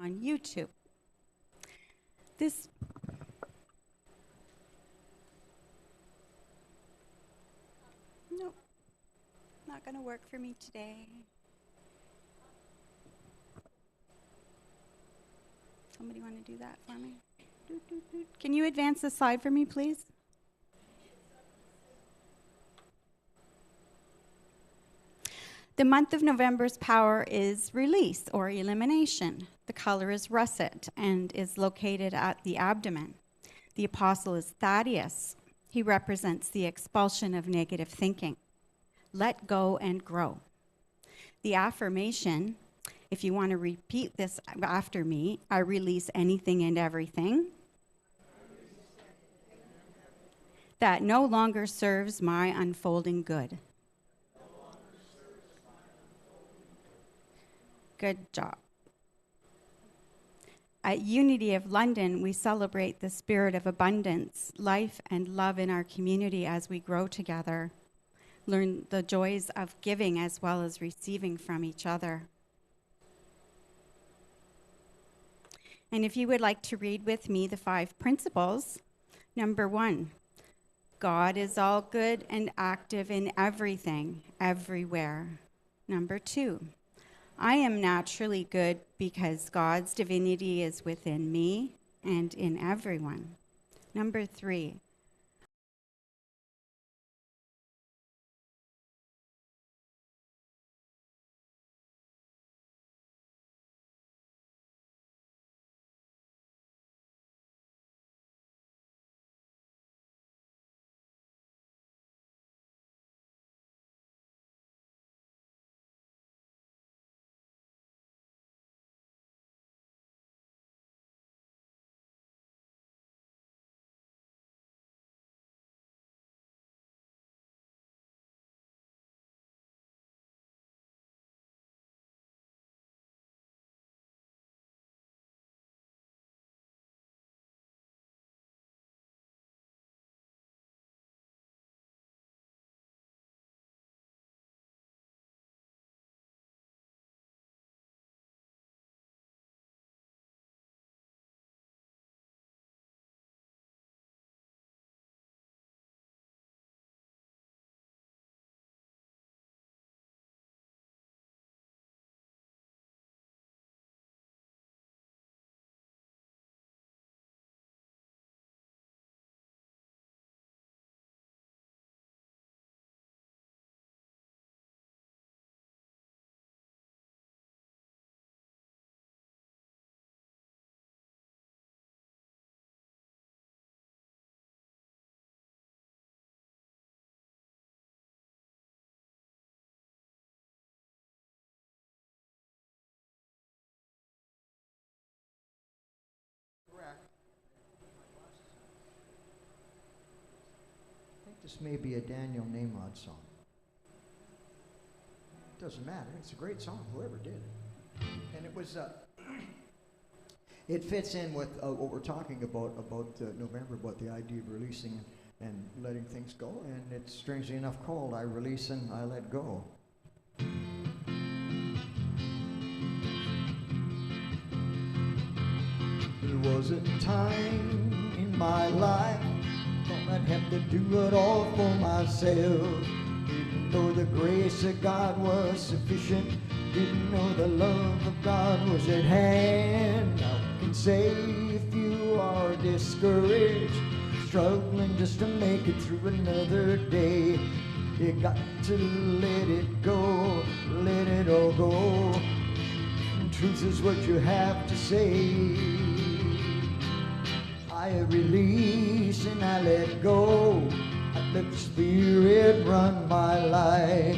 on YouTube. This nope, not going to work for me today. Somebody want to do that for me? Can you advance the slide for me, please? The month of November's power is release or elimination. The color is russet and is located at the abdomen. The apostle is Thaddeus. He represents the expulsion of negative thinking. Let go and grow. The affirmation, if you want to repeat this after me, I release anything and everything that no longer serves my unfolding good. Good job. At Unity of London, we celebrate the spirit of abundance, life, and love in our community as we grow together, learn the joys of giving as well as receiving from each other. And if you would like to read with me the 5 principles, number 1, God is all good and active in everything, everywhere. Number 2, I am naturally good because God's divinity is within me and in everyone. Number 3, I think this may be a Daniel Namod song. Doesn't matter. It's a great song, whoever did it. And it was, it fits in with what we're talking about November, about the idea of releasing and letting things go. And it's strangely enough called I Release and I Let Go. There was a time in my life thought I'd have to do it all for myself. Didn't know the grace of God was sufficient. Didn't know the love of God was at hand. Now I can say if you are discouraged, struggling just to make it through another day, you got to let it go, let it all go. And truth is what you have to say. I release and I let go. I let the Spirit run my life.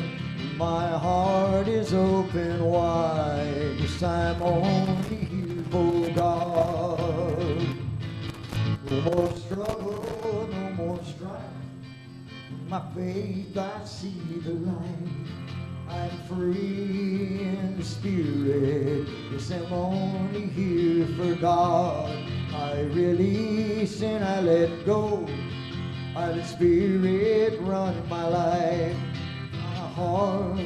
My heart is open wide. Yes, I'm only here for God. No more struggle, no more strife. In my faith I see the light. I'm free in the Spirit. Yes, I'm only here for God. I release and I let go. I let Spirit run my life. My heart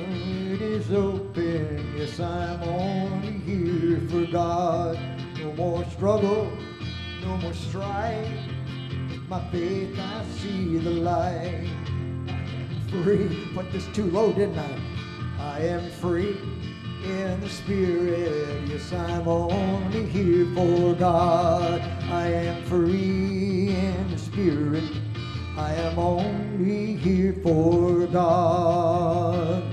is open. Yes, I'm only here for God. more struggle, no more strife. My faith, I see the light. Free, put this too low, didn't I? I am free in the spirit. Yes, I'm only here for God. I am free in the spirit. I am only here for God.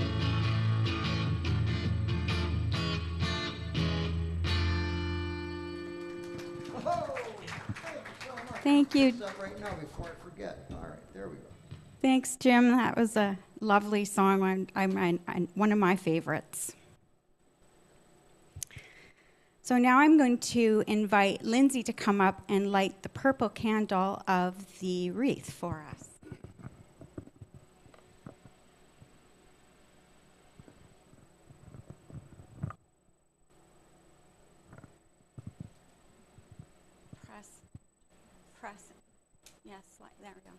Thank you. Right now before I forget. All right, there we go. Thanks, Jim. That was a lovely song. I'm one of my favorites. So now I'm going to invite Lindsay to come up and light the purple candle of the wreath for us. Press. Yes, there we go.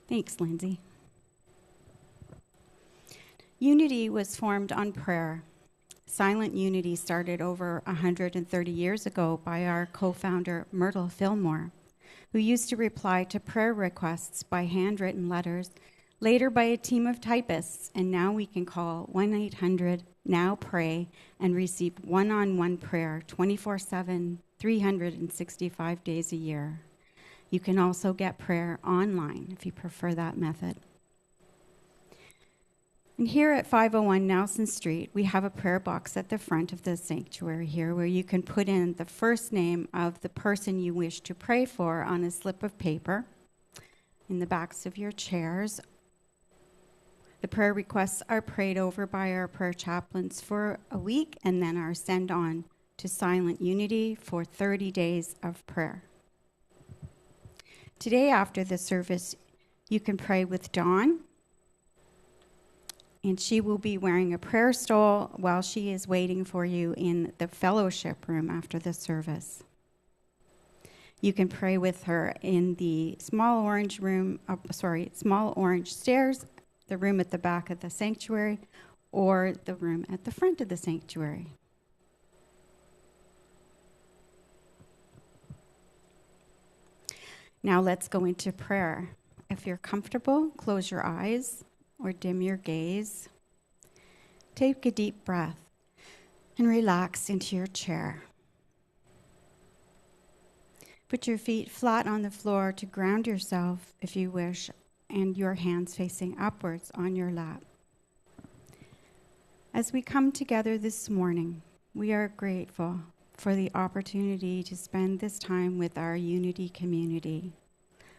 Thanks, Lindsay. Unity was formed on prayer. Silent unity started over 130 years ago by our co-founder, Myrtle Fillmore, who used to reply to prayer requests by handwritten letters, later by a team of typists, and now we can call 1-800-NOW-PRAY and receive one-on-one prayer 24/7, 365 days a year. You can also get prayer online if you prefer that method. And here at 501 Nelson Street, we have a prayer box at the front of the sanctuary here where you can put in the first name of the person you wish to pray for on a slip of paper in the backs of your chairs. The prayer requests are prayed over by our prayer chaplains for a week and then are sent on to Silent Unity for 30 days of prayer. Today after the service, you can pray with Dawn, and she will be wearing a prayer stole while she is waiting for you in the fellowship room after the service. You can pray with her in the small orange stairs, the room at the back of the sanctuary, or the room at the front of the sanctuary. Now let's go into prayer. If you're comfortable, close your eyes or dim your gaze. Take a deep breath and relax into your chair. Put your feet flat on the floor to ground yourself if you wish, and your hands facing upwards on your lap. As we come together this morning, we are grateful for the opportunity to spend this time with our Unity community.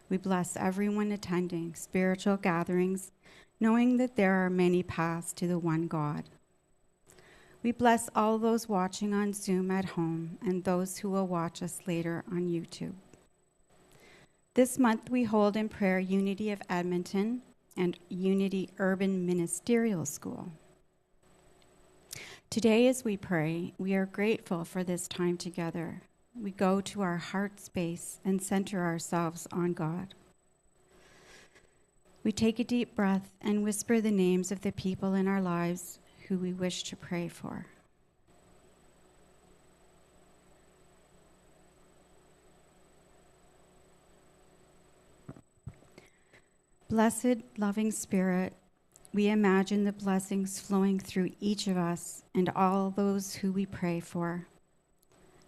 We bless everyone attending spiritual gatherings, knowing that there are many paths to the one God. We bless all those watching on Zoom at home and those who will watch us later on YouTube. This month we hold in prayer Unity of Edmonton and Unity Urban Ministerial School. Today as we pray, we are grateful for this time together. We go to our heart space and center ourselves on God. We take a deep breath and whisper the names of the people in our lives who we wish to pray for. Blessed, loving Spirit, we imagine the blessings flowing through each of us and all those who we pray for.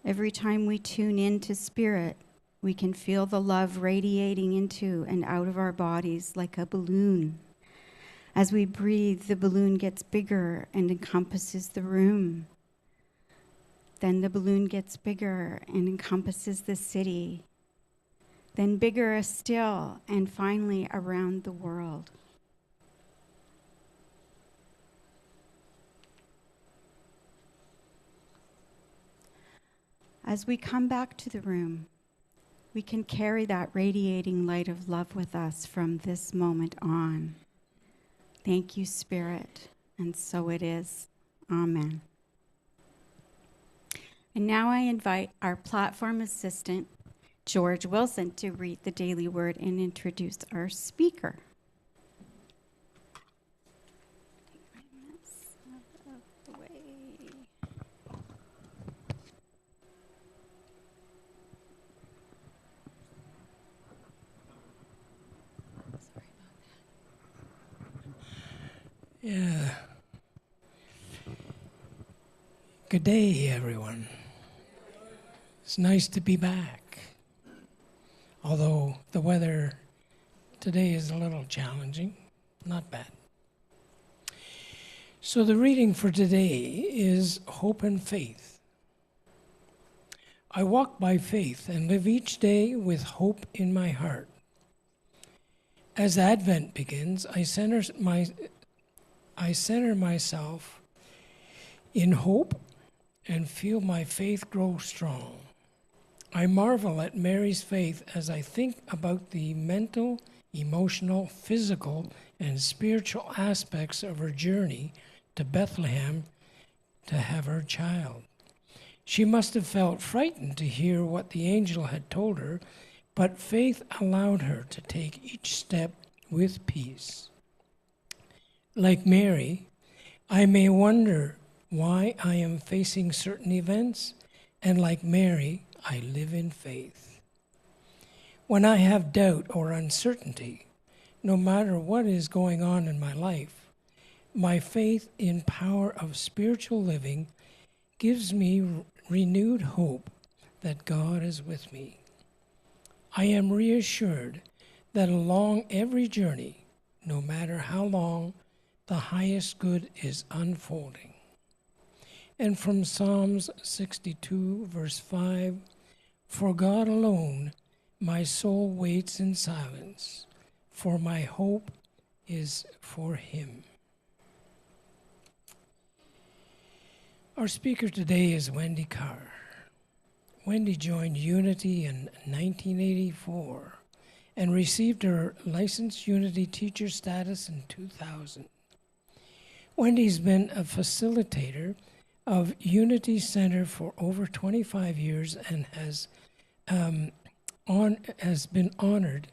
Every time we tune into Spirit, we can feel the love radiating into and out of our bodies like a balloon. As we breathe, the balloon gets bigger and encompasses the room. Then the balloon gets bigger and encompasses the city. Then bigger still, and finally around the world. As we come back to the room, we can carry that radiating light of love with us from this moment on. Thank you, Spirit, and so it is. Amen. And now I invite our platform assistant, George Wilson to read the daily word and introduce our speaker. Yeah. Good day, everyone. It's nice to be back. Although the weather today is a little challenging, not bad. So the reading for today is Hope and Faith. I walk by faith and live each day with hope in my heart. As Advent begins, I center myself in hope and feel my faith grow strong. I marvel at Mary's faith as I think about the mental, emotional, physical, and spiritual aspects of her journey to Bethlehem to have her child. She must have felt frightened to hear what the angel had told her, but faith allowed her to take each step with peace. Like Mary, I may wonder why I am facing certain events, and like Mary, I live in faith. When I have doubt or uncertainty, no matter what is going on in my life, my faith in power of spiritual living gives me renewed hope that God is with me. I am reassured that along every journey, no matter how long, the highest good is unfolding. And from Psalms 62, verse 5, for God alone my soul waits in silence, for my hope is for him. Our speaker today is Wendy Karr. Wendy joined Unity in 1984 and received her licensed Unity teacher status in 2000. Wendy's been a facilitator of Unity Center for over 25 years and has been honored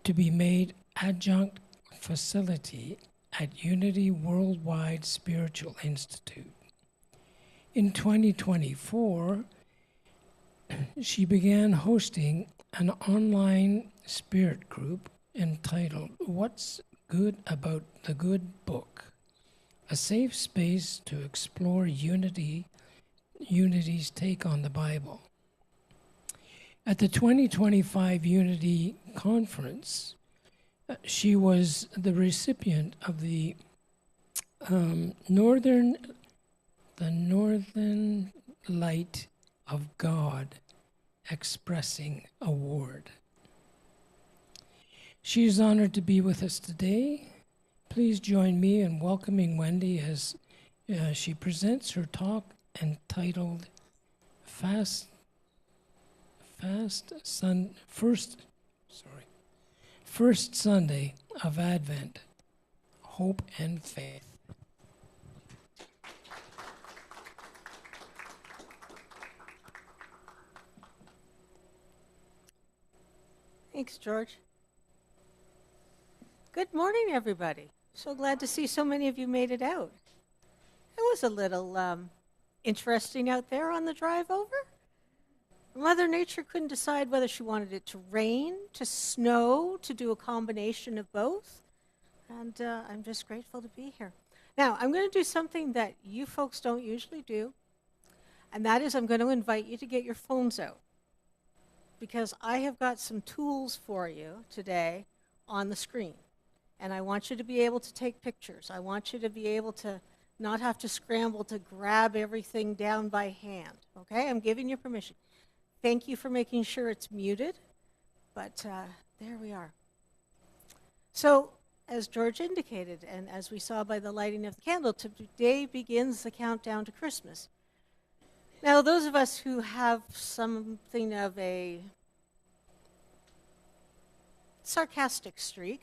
to be made adjunct facility at Unity Worldwide Spiritual Institute. In 2024, she began hosting an online spirit group entitled What's Good About the Good Book? A safe space to explore Unity's take on the Bible. At the 2025 Unity Conference, she was the recipient of the Northern Light of God Expressing Award. She is honored to be with us today. Please join me in welcoming Wendy as she presents her talk entitled First Sunday of Advent, Hope and Faith. Thanks, George. Good morning, everybody. So glad to see so many of you made it out. It was a little interesting out there on the drive over. Mother Nature couldn't decide whether she wanted it to rain, to snow, to do a combination of both. And I'm just grateful to be here. Now, I'm going to do something that you folks don't usually do, and that is I'm going to invite you to get your phones out, because I have got some tools for you today on the screen. And I want you to be able to take pictures. I want you to be able to not have to scramble to grab everything down by hand. Okay, I'm giving you permission. Thank you for making sure it's muted, but there we are. So, as George indicated, and as we saw by the lighting of the candle, today begins the countdown to Christmas. Now, those of us who have something of a sarcastic streak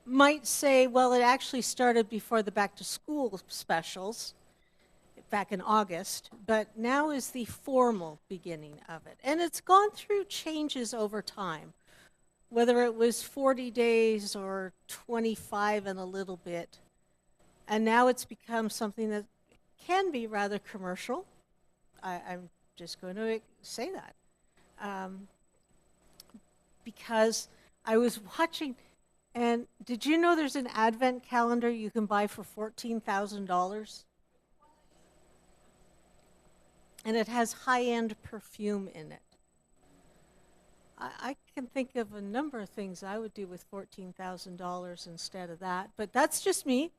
might say, well, it actually started before the back-to-school specials. back in August, but now is the formal beginning of it. And it's gone through changes over time, whether it was 40 days or 25 and a little bit. And now it's become something that can be rather commercial. I'm just going to say that. Because I was watching, and did you know there's an advent calendar you can buy for $14,000? And it has high-end perfume in it. I can think of a number of things I would do with $14,000 instead of that, but that's just me.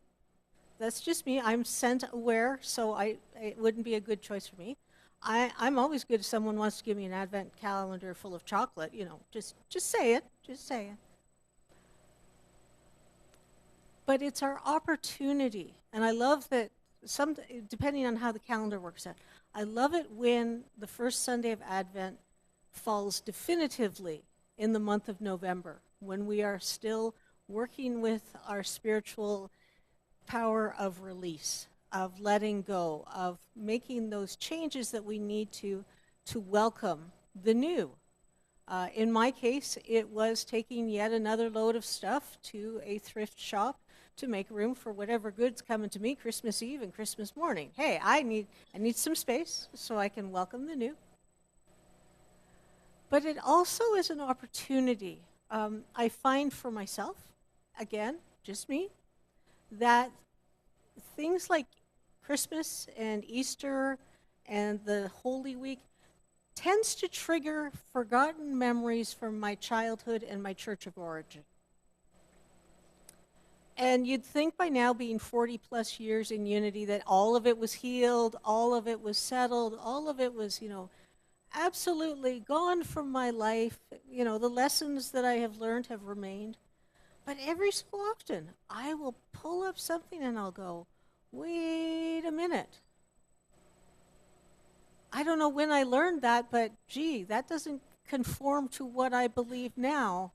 That's just me. I'm scent aware, so it wouldn't be a good choice for me. I'm always good if someone wants to give me an advent calendar full of chocolate, just say it, just say it. But it's our opportunity, and I love that depending on how the calendar works out, I love it when the first Sunday of Advent falls definitively in the month of November, when we are still working with our spiritual power of release, of letting go, of making those changes that we need to welcome the new. In my case, it was taking yet another load of stuff to a thrift shop to make room for whatever goods coming to me Christmas Eve and Christmas morning. Hey, I need some space so I can welcome the new. But it also is an opportunity. I find for myself, again, just me, that things like Christmas and Easter and the Holy Week tends to trigger forgotten memories from my childhood and my church of origin. And you'd think by now, being 40 plus years in unity, that all of it was healed, all of it was settled, all of it was, absolutely gone from my life. The lessons that I have learned have remained. But every so often, I will pull up something and I'll go, wait a minute. I don't know when I learned that, but gee, that doesn't conform to what I believe now.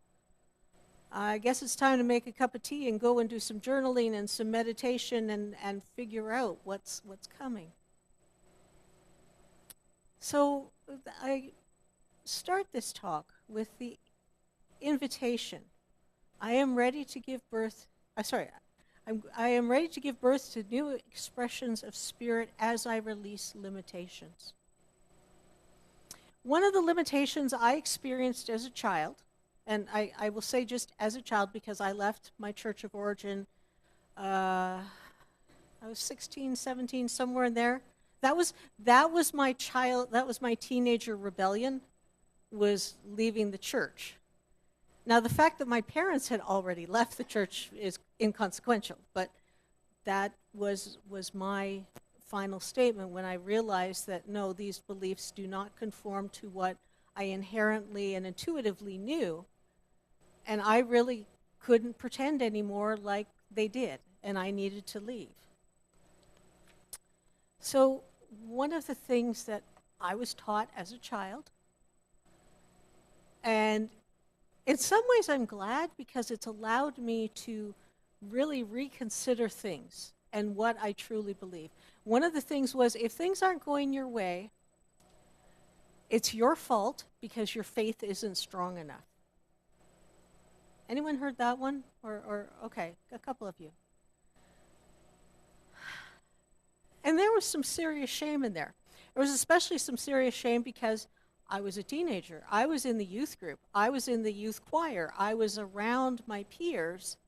I guess it's time to make a cup of tea and go and do some journaling and some meditation and figure out what's coming. So I start this talk with the invitation. I am ready to give birth. I am ready to give birth to new expressions of spirit as I release limitations. One of the limitations I experienced as a child, and I will say just as a child because I left my church of origin, I was 16, 17, somewhere in there. That was my teenager rebellion, was leaving the church. Now, the fact that my parents had already left the church is inconsequential, but that was my final statement when I realized that, no, these beliefs do not conform to what I inherently and intuitively knew, and I really couldn't pretend anymore like they did, and I needed to leave. So one of the things that I was taught as a child, and in some ways I'm glad because it's allowed me to really reconsider things and what I truly believe. One of the things was, if things aren't going your way, it's your fault because your faith isn't strong enough. Anyone heard that one? Or okay, a couple of you. And there was some serious shame in there. There was especially some serious shame because I was a teenager. I was in the youth group. I was in the youth choir. I was around my peers,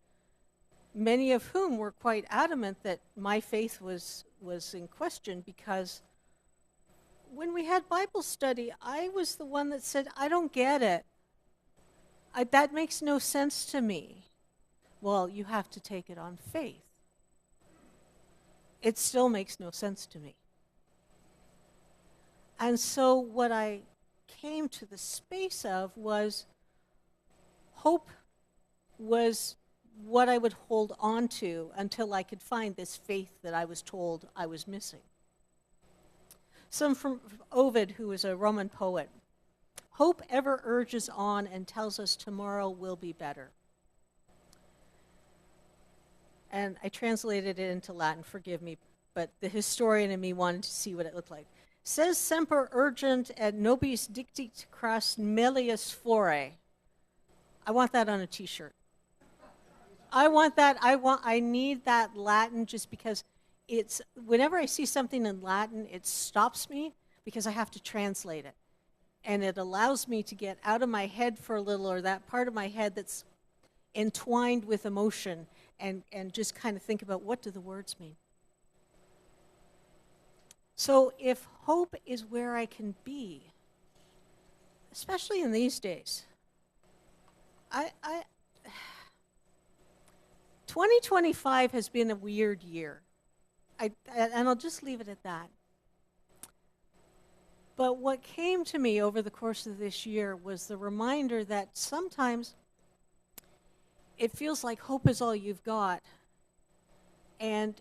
many of whom were quite adamant that my faith was in question, because when we had Bible study, I was the one that said, I don't get it. That makes no sense to me. Well, you have to take it on faith. It still makes no sense to me. And so what I came to the space of was hope was what I would hold on to until I could find this faith that I was told I was missing. Some from Ovid, who was a Roman poet. Hope ever urges on and tells us tomorrow will be better. And I translated it into Latin, forgive me, but the historian in me wanted to see what it looked like. Says semper urgent et nobis dictit cras melius fore. I want that on a t-shirt. I want that. I need that Latin just because it's, whenever I see something in Latin, it stops me because I have to translate it. And it allows me to get out of my head for a little, or that part of my head that's entwined with emotion, and just kind of think about, what do the words mean? So if hope is where I can be, especially in these days, 2025 has been a weird year. And I'll just leave it at that. But what came to me over the course of this year was the reminder that sometimes it feels like hope is all you've got, and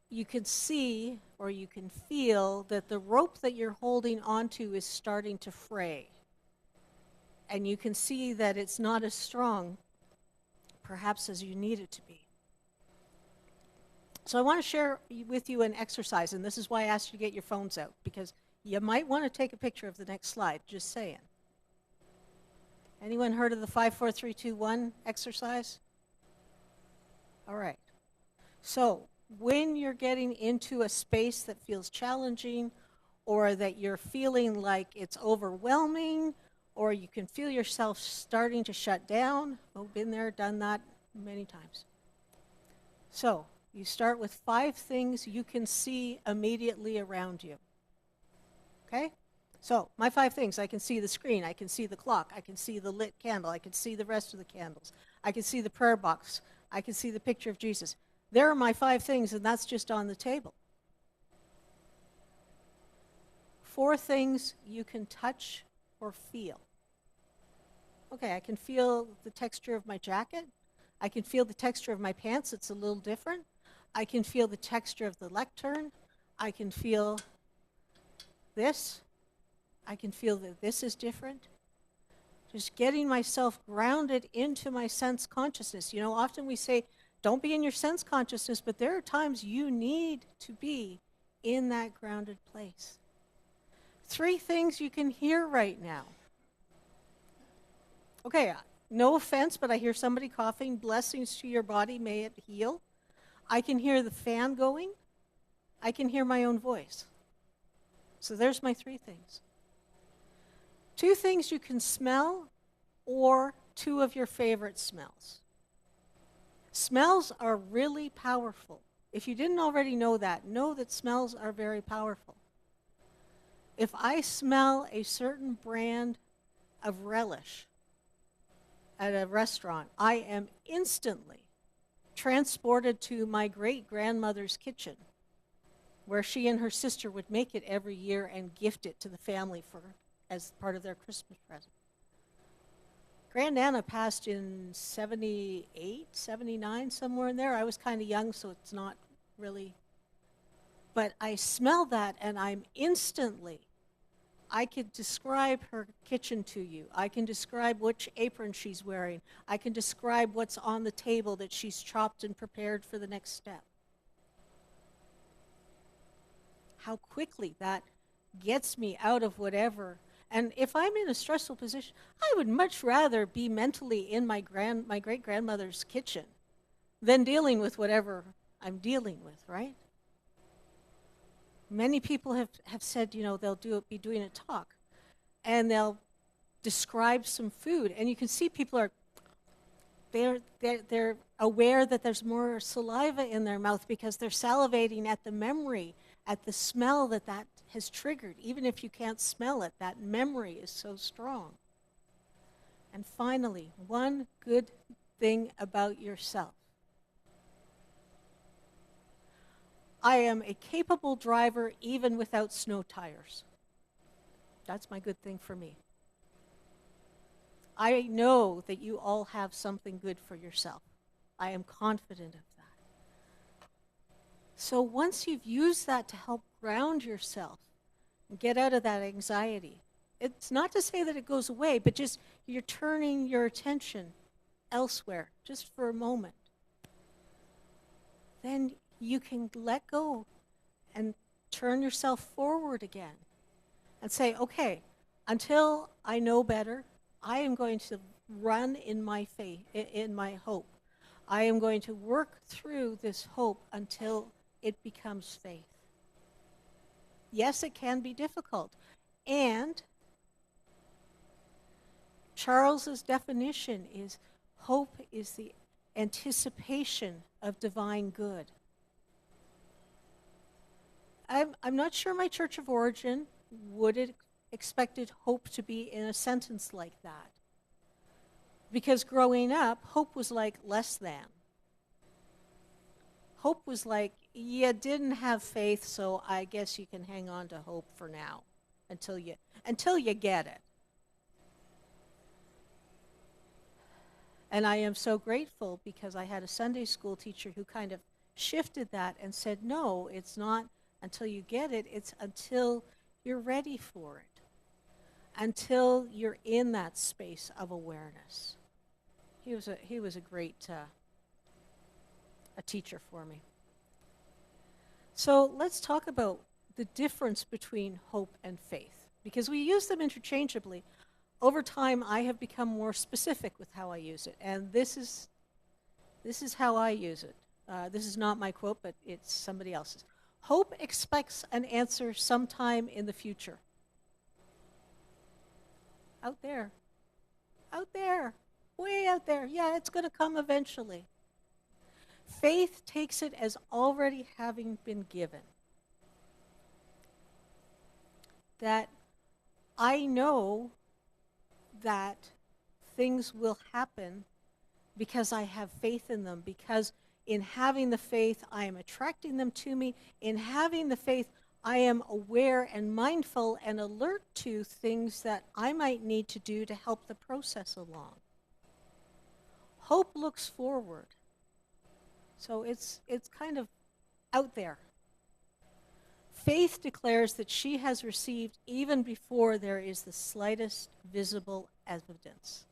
you can see or you can feel that the rope that you're holding onto is starting to fray. And you can see that it's not as strong, perhaps, as you need it to be. So I want to share with you an exercise, and this is why I asked you to get your phones out, because you might want to take a picture of the next slide, just saying. Anyone heard of the 5, 4, 3, 2, 1 exercise? All right. So when you're getting into a space that feels challenging, or that you're feeling like it's overwhelming, or you can feel yourself starting to shut down, oh, been there, done that many times. So you start with 5 things you can see immediately around you. Okay? So my 5 things: I can see the screen, I can see the clock, I can see the lit candle, I can see the rest of the candles, I can see the prayer box, I can see the picture of Jesus. There are my 5 things, and that's just on the table. 4 things you can touch or feel. Okay, I can feel the texture of my jacket. I can feel the texture of my pants. It's a little different. I can feel the texture of the lectern. I can feel this. I can feel that this is different. Just getting myself grounded into my sense consciousness. You know, often we say, don't be in your sense consciousness, but there are times you need to be in that grounded place. 3 things you can hear right now. Okay, no offense, but I hear somebody coughing. Blessings to your body, may it heal. I can hear the fan going. I can hear my own voice. So there's my 3 things. 2 things you can smell, or 2 of your favorite smells. Smells are really powerful. If you didn't already know that smells are very powerful. If I smell a certain brand of relish at a restaurant, I am instantly transported to my great-grandmother's kitchen, where she and her sister would make it every year and gift it to the family as part of their Christmas present. Grandnana passed in 78, 79, somewhere in there. I was kind of young, so it's not really. But I smell that, and I could describe her kitchen to you. I can describe which apron she's wearing. I can describe what's on the table that she's chopped and prepared for the next step. How quickly that gets me out of whatever. And if I'm in a stressful position, I would much rather be mentally in my great-grandmother's kitchen than dealing with whatever I'm dealing with, right? Many people have said, you know, they'll be doing a talk, and they'll describe some food, and you can see people they're aware that there's more saliva in their mouth because they're salivating at the memory, at the smell that has triggered. Even if you can't smell it, that memory is so strong. And finally, one good thing about yourself. I am a capable driver even without snow tires. That's my good thing for me. I know that you all have something good for yourself. I am confident of that. So once you've used that to help ground yourself and get out of that anxiety, it's not to say that it goes away, but just you're turning your attention elsewhere just for a moment. Then you can let go and turn yourself forward again and say, okay, until I know better, I am going to run in my faith, in my hope. I am going to work through this hope until it becomes faith. Yes, it can be difficult. And Charles's definition is hope is the anticipation of divine good. I'm not sure my church of origin would have expected hope to be in a sentence like that. Because growing up, hope was like less than. Hope was like, you didn't have faith, so I guess you can hang on to hope for now until you get it. And I am so grateful because I had a Sunday school teacher who kind of shifted that and said, no, it's not until you get it, it's until you're ready for it, until you're in that space of awareness. He was a great a teacher for me. So let's talk about the difference between hope and faith, because we use them interchangeably. Over time, I have become more specific with how I use it, and this is how I use it. This is not my quote, but it's somebody else's. Hope expects an answer sometime in the future. Out there, way out there. Yeah, it's going to come eventually. Faith takes it as already having been given. That I know that things will happen because I have faith in them, because in having the faith, I am attracting them to me. In having the faith, I am aware and mindful and alert to things that I might need to do to help the process along. Hope looks forward. So it's kind of out there. Faith declares that she has received even before there is the slightest visible evidence.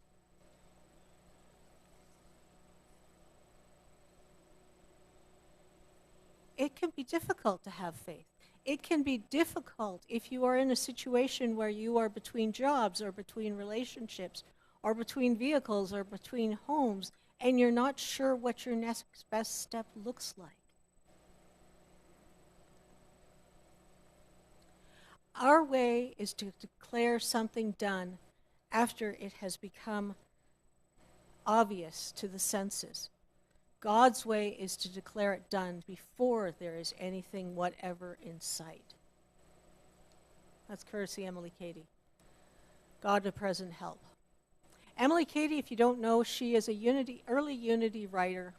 It can be difficult to have faith. It can be difficult if you are in a situation where you are between jobs or between relationships or between vehicles or between homes and you're not sure what your next best step looks like. Our way is to declare something done after it has become obvious to the senses. God's way is to declare it done before there is anything whatever in sight. That's courtesy Emily Cady. God of present help. Emily Cady, if you don't know, she is a early Unity writer.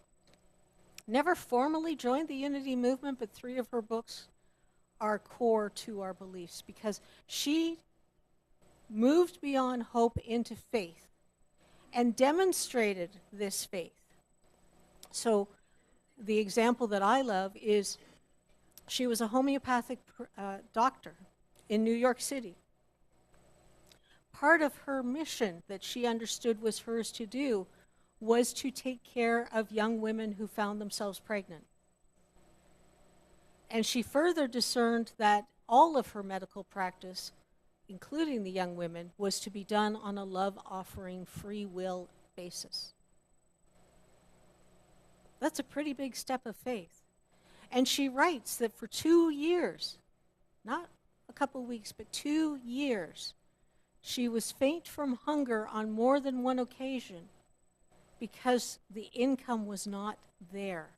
Never formally joined the Unity movement, but 3 of her books are core to our beliefs because she moved beyond hope into faith and demonstrated this faith. So the example that I love is she was a homeopathic doctor in New York City. Part of her mission that she understood was hers to do was to take care of young women who found themselves pregnant. And she further discerned that all of her medical practice, including the young women, was to be done on a love-offering, free will basis. That's a pretty big step of faith. And she writes that for 2 years, not a couple weeks, but 2 years, she was faint from hunger on more than one occasion because the income was not there.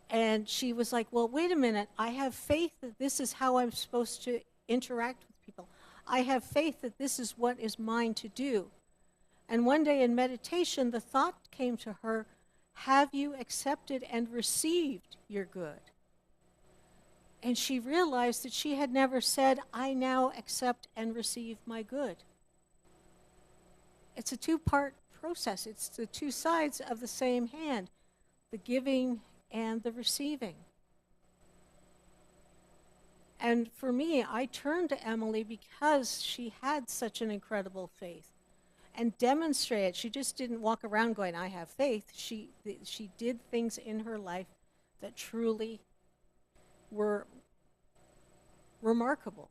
And she was like, well, wait a minute, I have faith that this is how I'm supposed to interact with people. I have faith that this is what is mine to do. And one day in meditation, the thought came to her, have you accepted and received your good? And she realized that she had never said, I now accept and receive my good. It's a 2-part process. It's the 2 sides of the same hand, the giving and the receiving. And for me, I turned to Emily because she had such an incredible faith and demonstrated. She just didn't walk around going, I have faith. She did things in her life that truly were remarkable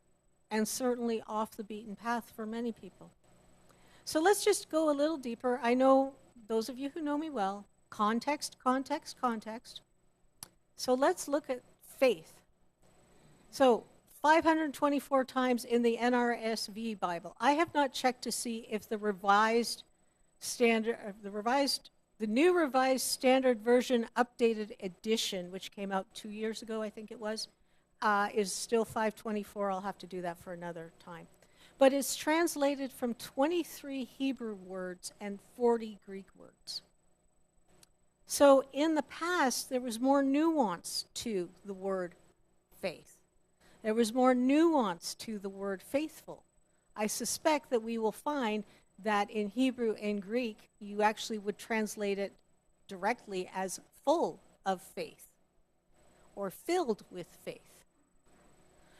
and certainly off the beaten path for many people. So let's just go a little deeper. I know those of you who know me well, context, context, context. So let's look at faith. So 524 times in the NRSV Bible. I have not checked to see if the revised standard, the new revised standard version updated edition, which came out 2 years ago, I think it was, is still 524. I'll have to do that for another time. But it's translated from 23 Hebrew words and 40 Greek words. So in the past, there was more nuance to the word faith. There was more nuance to the word faithful. I suspect that we will find that in Hebrew and Greek, you actually would translate it directly as full of faith or filled with faith.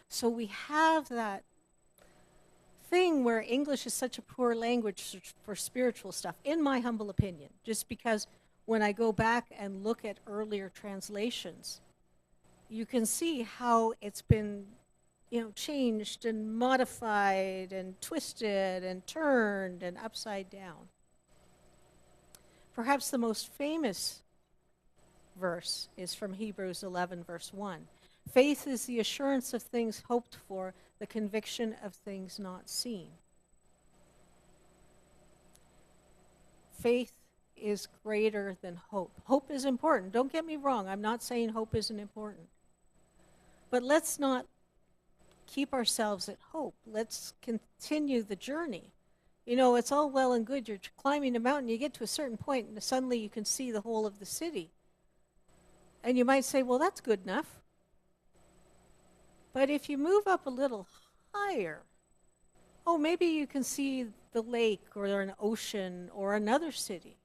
So we have that thing where English is such a poor language for spiritual stuff, in my humble opinion, just because when I go back and look at earlier translations, you can see how it's been, changed and modified and twisted and turned and upside down. Perhaps the most famous verse is from Hebrews 11, verse 1. Faith is the assurance of things hoped for, the conviction of things not seen. Faith is greater than hope. Hope is important. Don't get me wrong. I'm not saying hope isn't important. But let's not keep ourselves at hope. Let's continue the journey. It's all well and good. You're climbing a mountain. You get to a certain point, and suddenly you can see the whole of the city. And you might say, well, that's good enough. But if you move up a little higher, maybe you can see the lake or an ocean or another city.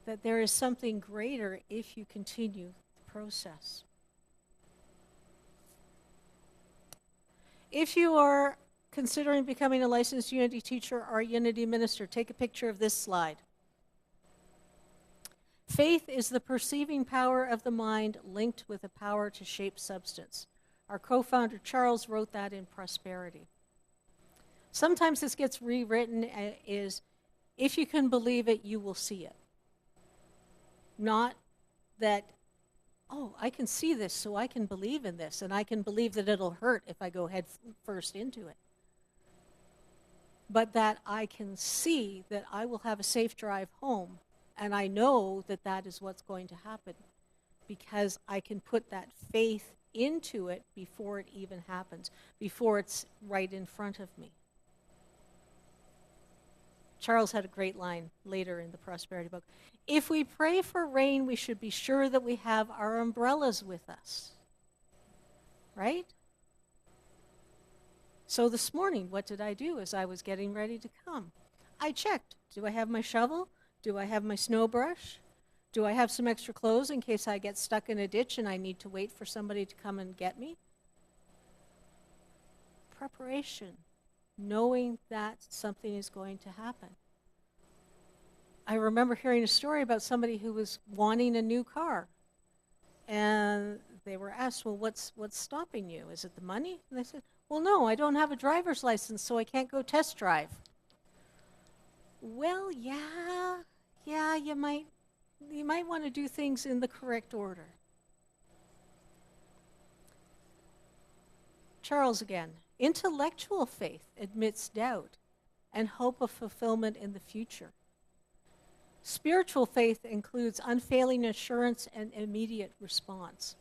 That there is something greater if you continue the process. If you are considering becoming a licensed Unity teacher or Unity minister, take a picture of this slide. Faith is the perceiving power of the mind linked with the power to shape substance. Our co-founder Charles wrote that in Prosperity. Sometimes this gets rewritten is, if you can believe it, you will see it. Not that, I can see this, so I can believe in this, and I can believe that it'll hurt if I go head first into it. But that I can see that I will have a safe drive home, and I know that that is what's going to happen because I can put that faith into it before it even happens, before it's right in front of me. Charles had a great line later in the Prosperity book. If we pray for rain, we should be sure that we have our umbrellas with us. Right? So this morning, what did I do as I was getting ready to come? I checked. Do I have my shovel? Do I have my snow brush? Do I have some extra clothes in case I get stuck in a ditch and I need to wait for somebody to come and get me? Preparation. Knowing that something is going to happen. I remember hearing a story about somebody who was wanting a new car. And they were asked, well, what's stopping you? Is it the money? And they said, well, no, I don't have a driver's license, so I can't go test drive. Well, yeah, you might want to do things in the correct order. Charles again. Intellectual faith admits doubt and hope of fulfillment in the future. Spiritual faith includes unfailing assurance and immediate response.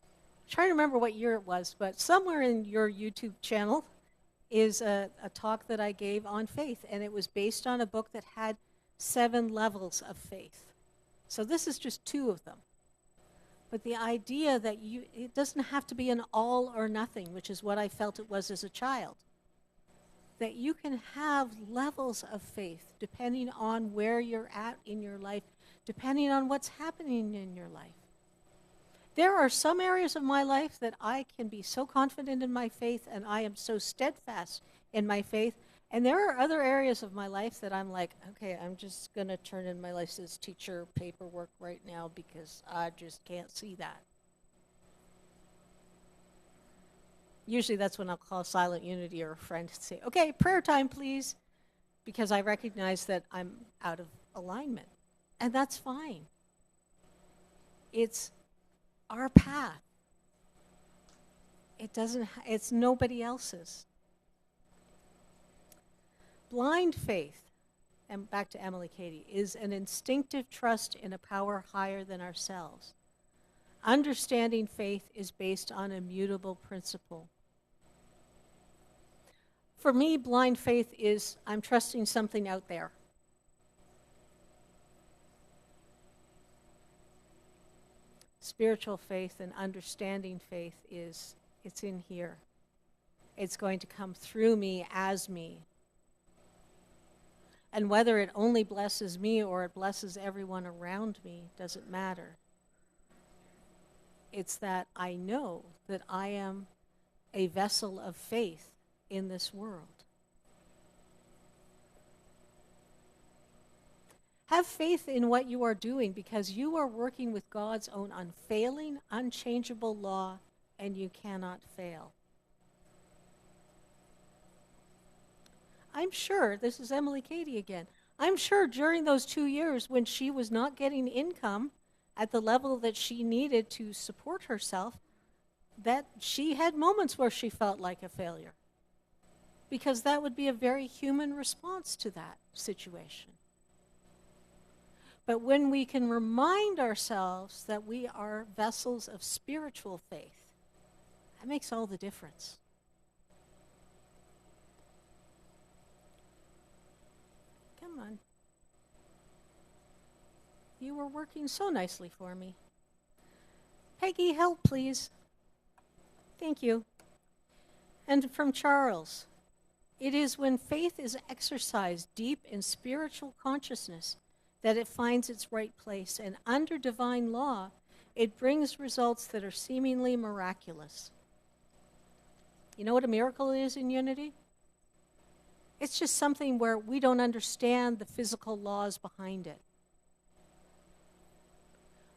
I'm trying to remember what year it was, but somewhere in your YouTube channel is a talk that I gave on faith, and it was based on a book that had 7 levels of faith. So this is just 2 of them. But the idea that it doesn't have to be an all or nothing, which is what I felt it was as a child. That you can have levels of faith depending on where you're at in your life, depending on what's happening in your life. There are some areas of my life that I can be so confident in my faith and I am so steadfast in my faith. And there are other areas of my life that I'm like, okay, I'm just going to turn in my licensed teacher paperwork right now because I just can't see that. Usually that's when I'll call Silent Unity or a friend and say, okay, prayer time, please, because I recognize that I'm out of alignment. And that's fine. It's our path. It's nobody else's. Blind faith, and back to Emily Cady, is an instinctive trust in a power higher than ourselves. Understanding faith is based on a mutable principle. For me, blind faith is I'm trusting something out there. Spiritual faith and understanding faith it's in here. It's going to come through me as me. And whether it only blesses me or it blesses everyone around me doesn't matter. It's that I know that I am a vessel of faith in this world. Have faith in what you are doing because you are working with God's own unfailing, unchangeable law, and you cannot fail. I'm sure, this is Emily Cady again, I'm sure during those 2 years when she was not getting income at the level that she needed to support herself, that she had moments where she felt like a failure. Because that would be a very human response to that situation. But when we can remind ourselves that we are vessels of spiritual faith, that makes all the difference. Come on. You were working so nicely for me. Peggy, help, please. Thank you. And from Charles, it is when faith is exercised deep in spiritual consciousness that it finds its right place, and under divine law, it brings results that are seemingly miraculous. You know what a miracle is in unity? It's just something where we don't understand the physical laws behind it.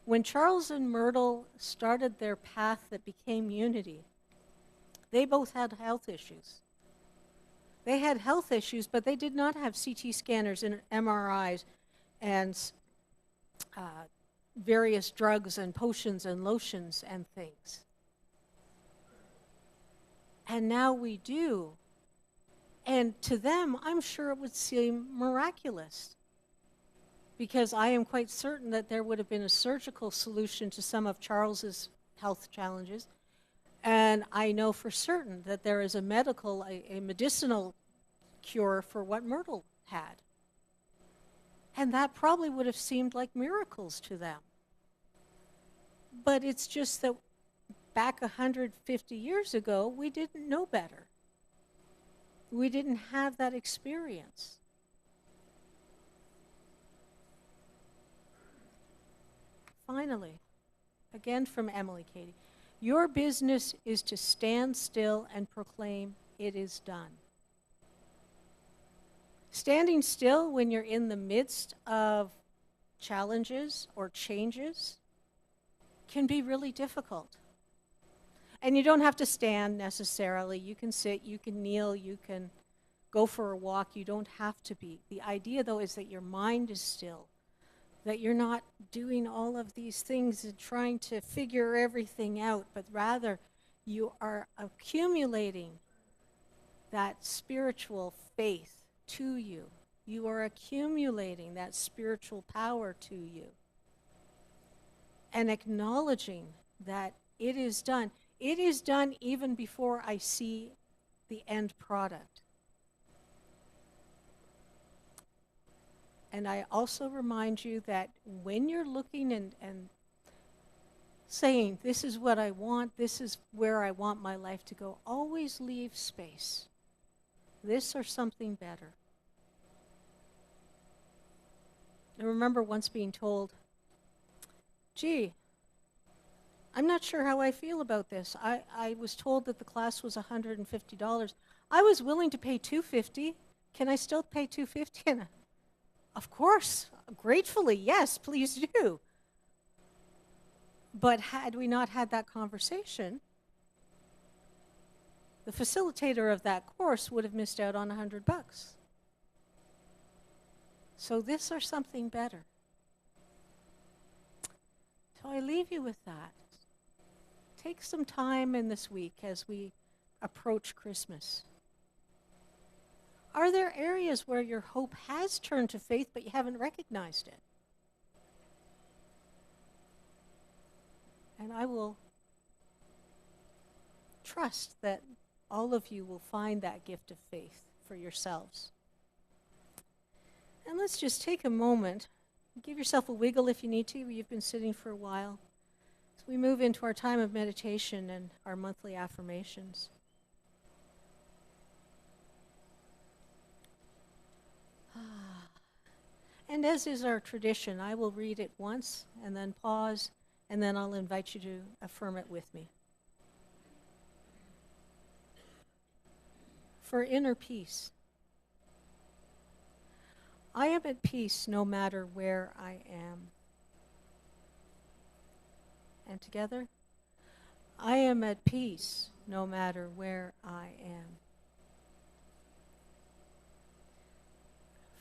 When Charles and Myrtle started their path that became unity, they both had health issues. They had health issues, but they did not have CT scanners and MRIs and various drugs and potions and lotions and things. And now we do. And to them, I'm sure it would seem miraculous, because I am quite certain that there would have been a surgical solution to some of Charles's health challenges. And I know for certain that there is a medicinal cure for what Myrtle had. And that probably would have seemed like miracles to them. But it's just that back 150 years ago, we didn't know better. We didn't have that experience. Finally, again from Emily Cady, your business is to stand still and proclaim it is done. Standing still when you're in the midst of challenges or changes can be really difficult. And you don't have to stand necessarily. You can sit, you can kneel, you can go for a walk. You don't have to be. The idea, though, is that your mind is still, that you're not doing all of these things and trying to figure everything out, but rather you are accumulating that spiritual faith to you. You are accumulating that spiritual power to you. And acknowledging that it is done. It is done even before I see the end product. And I also remind you that when you're looking and saying, this is what I want, this is where I want my life to go, always leave space. This or something better. I remember once being told, gee, I'm not sure how I feel about this. I was told that the class was $150. I was willing to pay $250. Can I still pay $250? And of course, gratefully, yes, please do. But had we not had that conversation, the facilitator of that course would have missed out on $100. So this or something better. So I leave you with that. Take some time in this week as we approach Christmas. Are there areas where your hope has turned to faith but you haven't recognized it? And I will trust that all of you will find that gift of faith for yourselves. And let's just take a moment. Give yourself a wiggle if you need to. You've been sitting for a while. As we move into our time of meditation and our monthly affirmations. And as is our tradition, I will read it once and then pause, and then I'll invite you to affirm it with me. For inner peace. I am at peace no matter where I am. And together, I am at peace no matter where I am.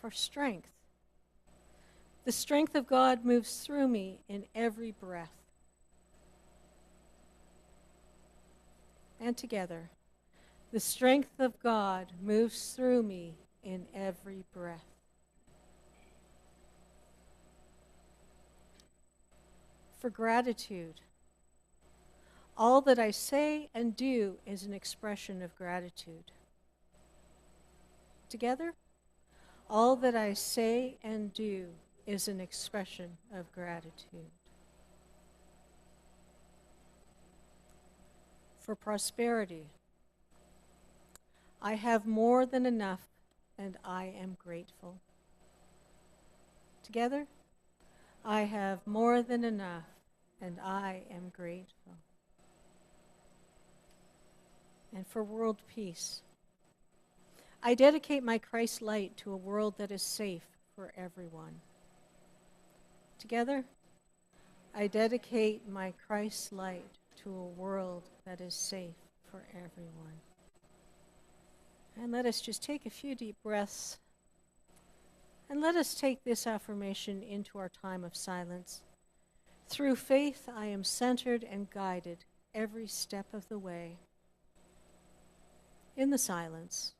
For strength. The strength of God moves through me in every breath. And together, the strength of God moves through me in every breath. For gratitude. All that I say and do is an expression of gratitude. Together, all that I say and do is an expression of gratitude. For prosperity. I have more than enough and I am grateful. Together, I have more than enough and I am grateful. And for world peace. I dedicate my Christ light to a world that is safe for everyone. Together, I dedicate my Christ light to a world that is safe for everyone. And let us just take a few deep breaths. And let us take this affirmation into our time of silence. Through faith, I am centered and guided every step of the way. In the silence.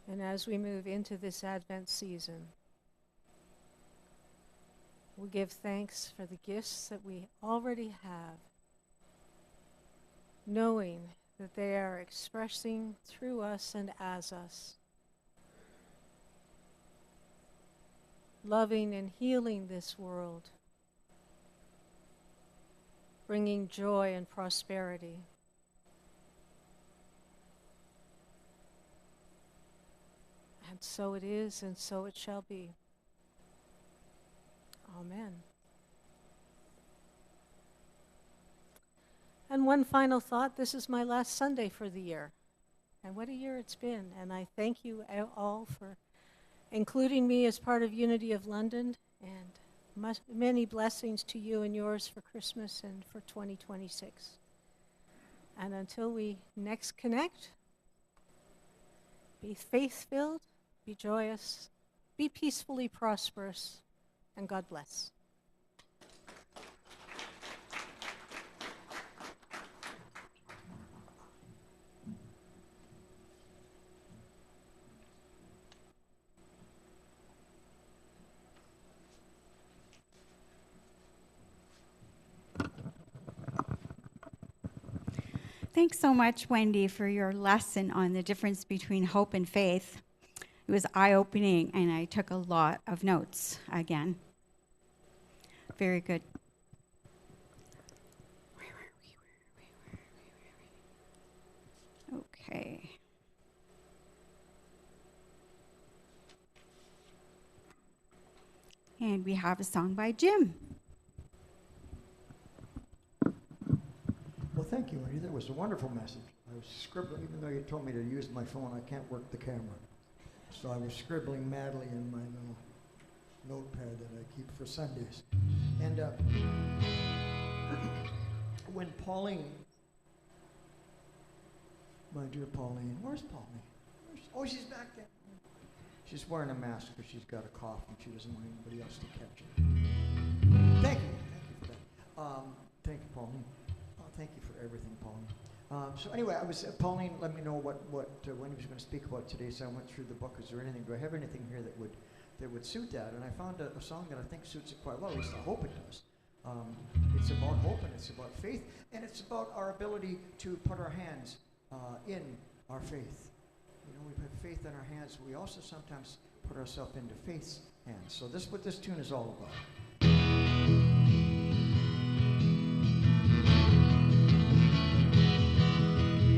And as we move into this Advent season, we give thanks for the gifts that we already have, knowing that they are expressing through us and as us, loving and healing this world, bringing joy and prosperity. And so it is, and so it shall be. Amen. And one final thought, this is my last Sunday for the year. And what a year it's been. And I thank you all for including me as part of Unity of London. And many blessings to you and yours for Christmas and for 2026. And until we next connect, be faith-filled, be joyous, be peacefully prosperous, and God bless. Thanks so much, Wendy, for your lesson on the difference between hope and faith. It was eye-opening, and I took a lot of notes again. Very good. Okay. And we have a song by Jim. Well, thank you, Wendy. That was a wonderful message. I was scribbling, even though you told me to use my phone, I can't work the camera. So I was scribbling madly in my little notepad that I keep for Sundays. And when Pauline, my dear Pauline, where's Pauline? Oh, she's back there. She's wearing a mask because she's got a cough and she doesn't want anybody else to catch it. Thank you for that. Thank you, Pauline. Thank you for everything, Pauline. So anyway, Pauline let me know what Wendy was going to speak about today, so I went through the book. Is there anything, do I have anything here that would suit that? And I found a song that I think suits it quite well, at least I hope it does. It's about hope, and it's about faith, and it's about our ability to put our hands in our faith. You know, we put faith in our hands, we also sometimes put ourselves into faith's hands. So this is what this tune is all about.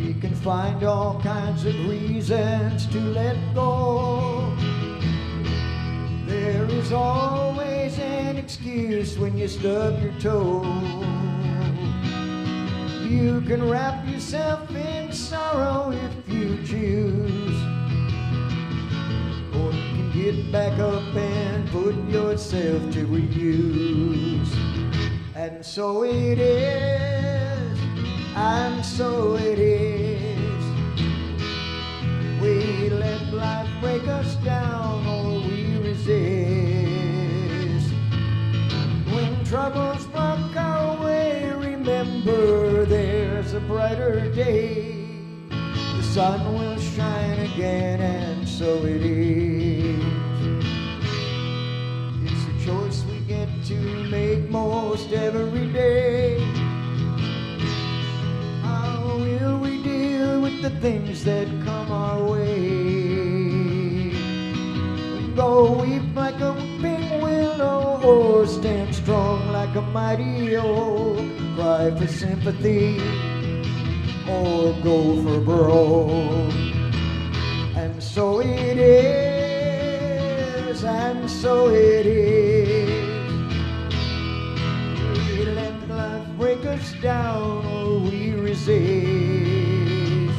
You can find all kinds of reasons to let go. There is always an excuse when you stub your toe. You can wrap yourself in sorrow if you choose, or you can get back up and put yourself to reuse. And so it is, and so it is. We let life break us down, or we resist. When troubles block our way, remember there's a brighter day. The sun will shine again, and so it is. It's a choice we get to make most every day. How will we deal with the things that come our way? Go weep like a weeping willow, or stand strong like a mighty oak. Cry for sympathy, or go for broke. And so it is, and so it is. We let life break us down, or we resist.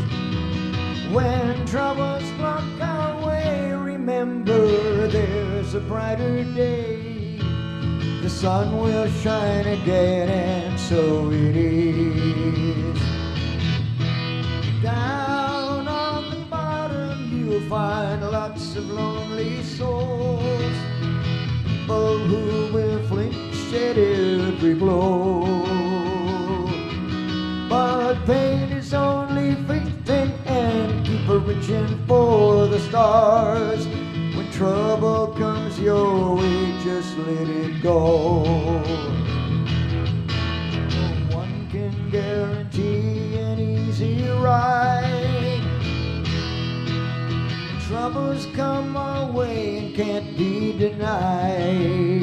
When troubles block our way, remember there's a brighter day. The sun will shine again, and so it is. Down on the bottom you'll find lots of lonely souls, people who will flinch at every blow. But pain is only fleeting, and keep reaching for the stars. When trouble comes your way, just let it go. No one can guarantee an easy ride. Troubles come our way and can't be denied.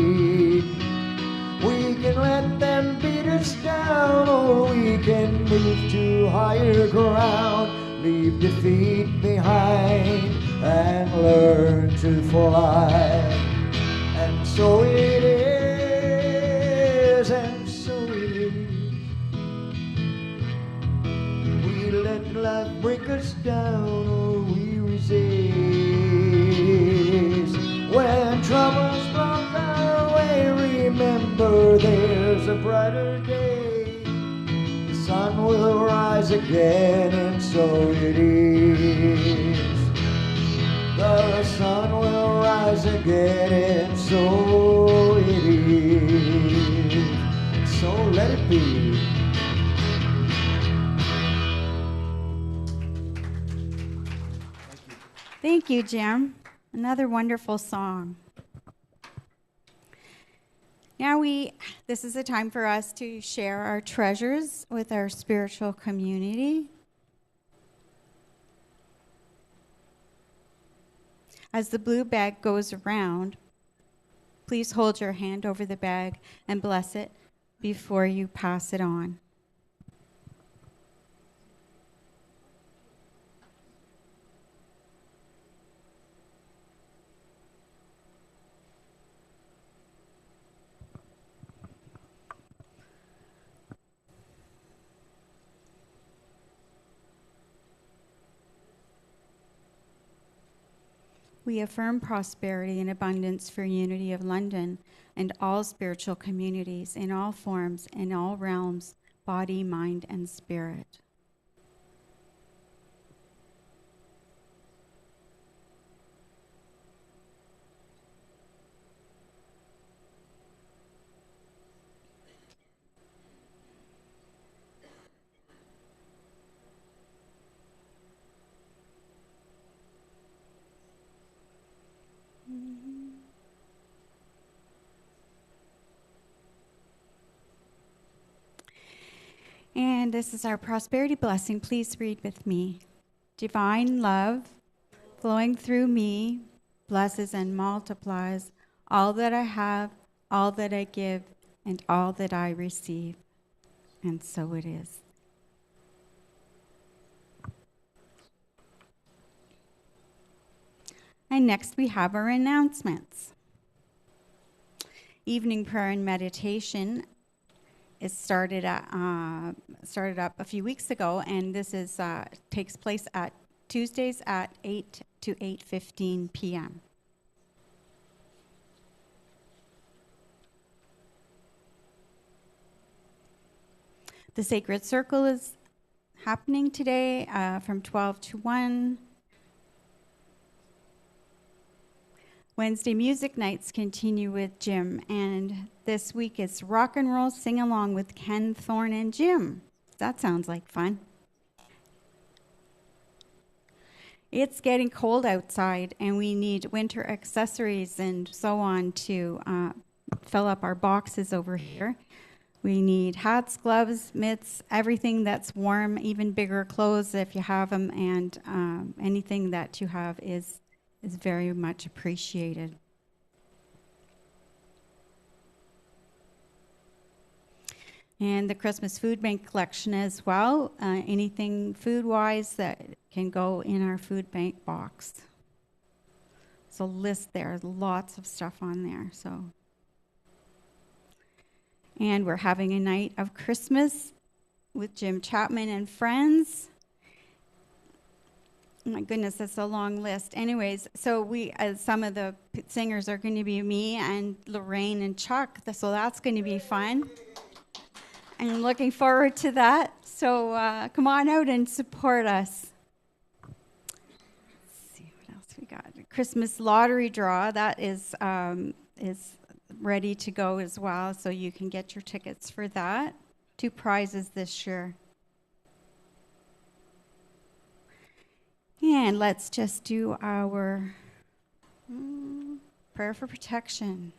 We can let them beat us down, or we can move to higher ground. Leave defeat behind and learn to fly. And so it is, and so it is. We let life break us down, or we resist. When troubles block our way, remember there's a brighter day. The sun will rise again, and so it is. The sun will rise again, and so it is. So let it be. Thank you, Jim. Another wonderful song. Now this is a time for us to share our treasures with our spiritual community. As the blue bag goes around, please hold your hand over the bag and bless it before you pass it on. We affirm prosperity and abundance for Unity of London and all spiritual communities in all forms, in all realms, body, mind, and spirit. And this is our prosperity blessing. Please read with me. Divine love flowing through me blesses and multiplies all that I have, all that I give, and all that I receive. And so it is. And next we have our announcements. Evening prayer and meditation is started up a few weeks ago, and this is takes place at Tuesdays at 8 to 8:15 p.m. The Sacred Circle is happening today from 12 to 1. Wednesday music nights continue with Jim, and this week it's rock and roll sing along with Ken, Thorne, and Jim. That sounds like fun. It's getting cold outside, and we need winter accessories and so on to fill up our boxes over here. We need hats, gloves, mitts, everything that's warm, even bigger clothes if you have them, and anything that you have is very much appreciated. And the Christmas food bank collection as well. Anything food-wise that can go in our food bank box. There's a list there, lots of stuff on there. And we're having a night of Christmas with Jim Chapman and friends. Oh my goodness, that's a long list. Anyways, so some of the singers are going to be me and Lorraine and Chuck, so that's going to be fun. I'm looking forward to that. So come on out and support us. Let's see what else we got. Christmas lottery draw, that is ready to go as well, so you can get your tickets for that. 2 prizes this year. And let's just do our prayer for protection.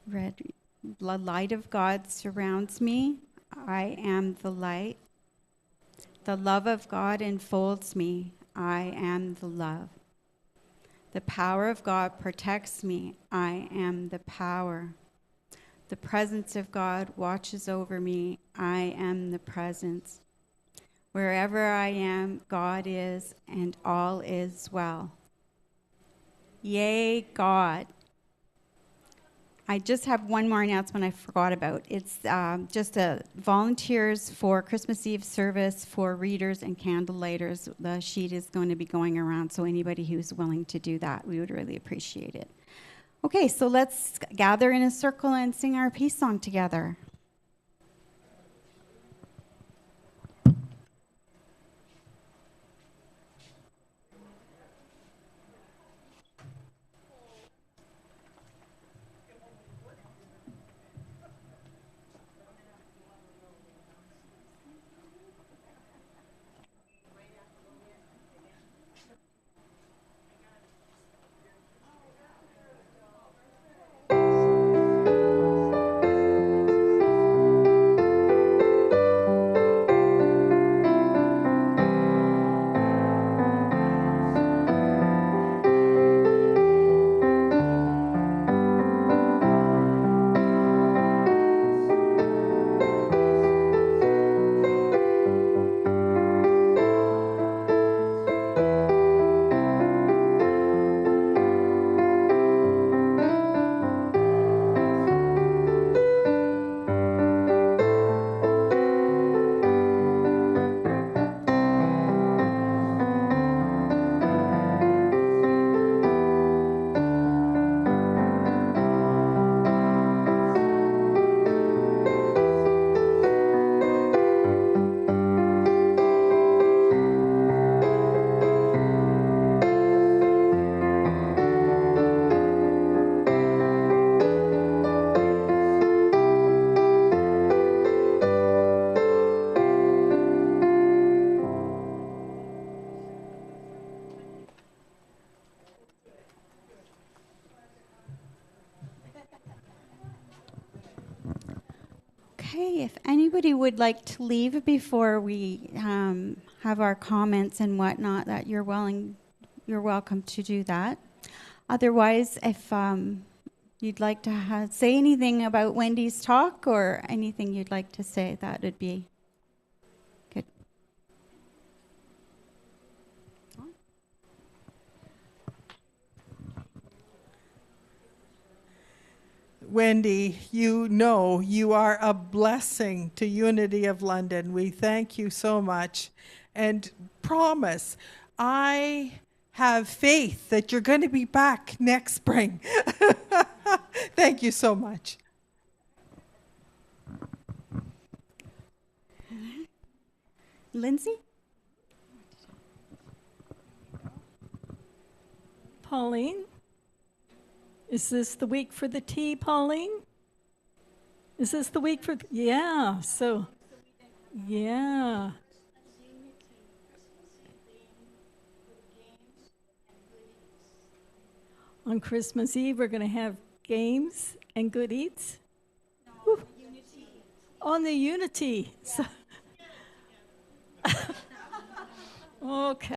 The light of God surrounds me. I am the light. The love of God enfolds me. I am the love. The power of God protects me. I am the power. The presence of God watches over me. I am the presence. Wherever I am, God is, and all is well. Yay, God. I just have one more announcement I forgot about. It's just volunteers for Christmas Eve service for readers and candle lighters. The sheet is going to be going around, so anybody who's willing to do that, we would really appreciate it. Okay, so let's gather in a circle and sing our peace song together. Okay, if anybody would like to leave before we have our comments and whatnot, that you're welcome to do that. Otherwise, if you'd like to say anything about Wendy's talk or anything you'd like to say, that would be good. Wendy, you know you are a blessing to Unity of London. We thank you so much. And promise, I have faith that you're going to be back next spring. Thank you so much. Lindsay? Pauline? Is this the week for the tea, Pauline? Is this the week for... Yeah, so... Yeah. On Christmas Eve, we're going to have games and good eats? No, Unity. On the Unity. Yeah. So okay.